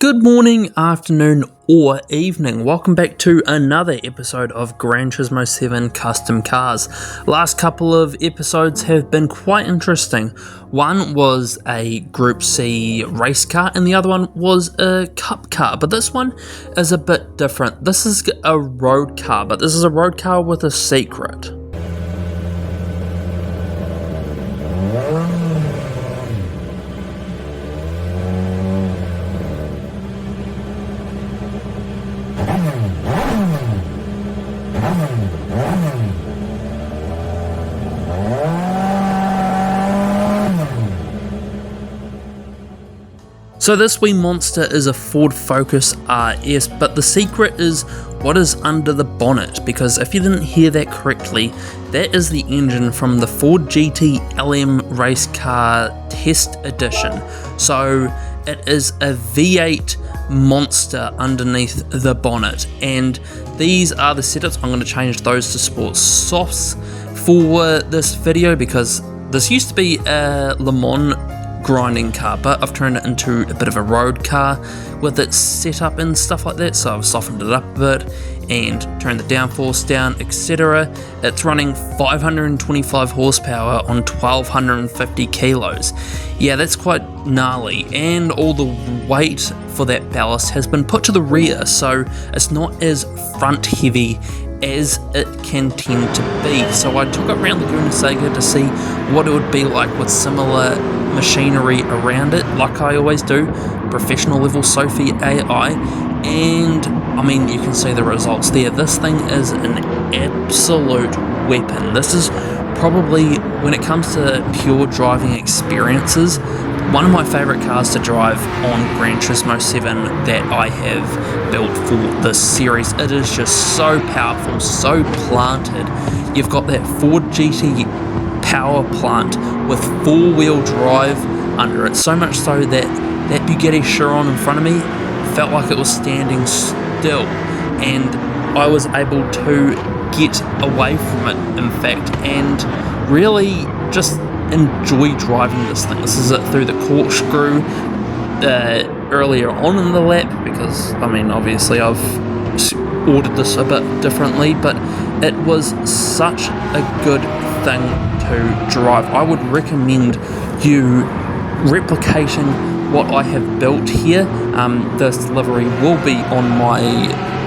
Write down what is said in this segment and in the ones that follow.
Good morning, afternoon, or evening. Welcome back to another episode of Gran Turismo 7 Custom Cars. Last couple of episodes have been quite interesting. One was a Group C race car and the other one was a cup car, but this one is a bit different. This is a road car, but this is a road car with a secret. So this wee monster is a Ford Focus RS, but the secret is what is under the bonnet, because if you didn't hear that correctly, that is the engine from the Ford GT LM race car test edition. So it is a V8 monster underneath the bonnet, and these are the setups. I'm going to change those to sports softs for this video because this used to be a Le Mans grinding car, but I've turned it into a bit of a road car with its setup and stuff like that, so I've softened it up a bit and turned the downforce down, etc. It's running 525 horsepower on 1250 kilos. Yeah, that's quite gnarly, and all the weight for that ballast has been put to the rear, so it's not as front heavy as it can tend to be. So I took it around Laguna Seca to see what it would be like with similar machinery around it, like I always do, professional level Sophie AI, and I mean, you can see the results there. This thing is an absolute weapon. This is probably, when it comes to pure driving experiences, one of my favourite cars to drive on Gran Turismo 7 that I have built for this series. It is just so powerful, so planted. You've got that Ford GT power plant with four-wheel drive under it, so much so that that Bugatti Chiron in front of me felt like it was standing still, and I was able to get away from it, in fact, and really just enjoy driving this thing. This is it through the corkscrew earlier on in the lap, because I mean, obviously I've ordered this a bit differently, but it was such a good thing to drive. I would recommend you replicating what I have built here. This livery will be on my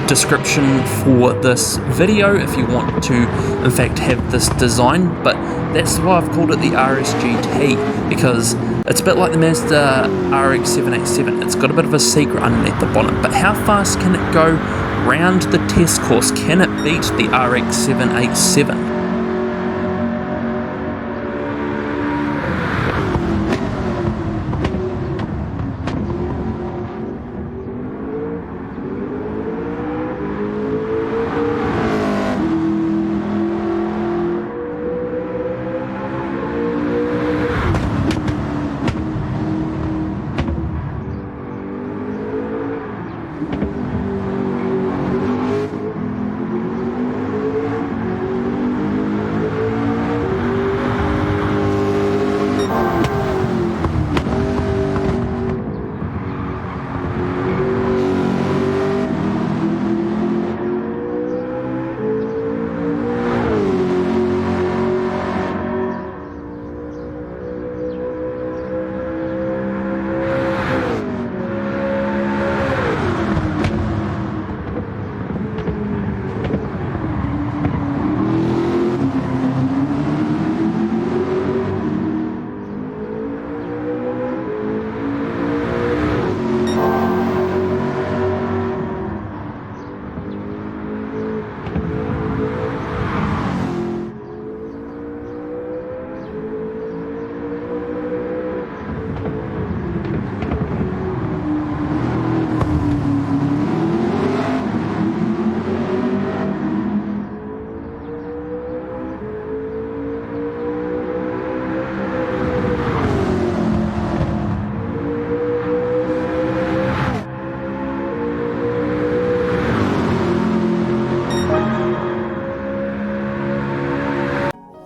description for this video if you want to in fact have this design, but that's why I've called it the RSGT, because it's a bit like the Mazda RX-787. It's got a bit of a secret underneath the bonnet, but how fast can it go round the test course? Can it beat the RX-787?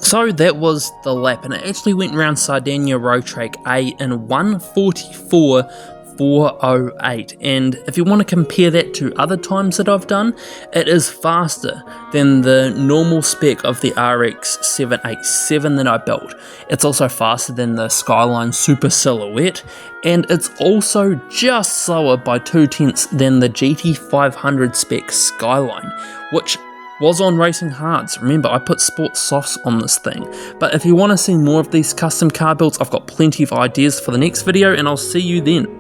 So that was the lap, and it actually went around Sardinia Road Track A in 1:44. 4:08, and if you want to compare that to other times that I've done, it is faster than the normal spec of the RX 787 that I built. It's also faster than the Skyline Super Silhouette, and it's also just slower by 0.2 than the GT500 spec Skyline, which was on Racing Hards. Remember, I put sports softs on this thing. But if you want to see more of these custom car builds, I've got plenty of ideas for the next video, and I'll see you then.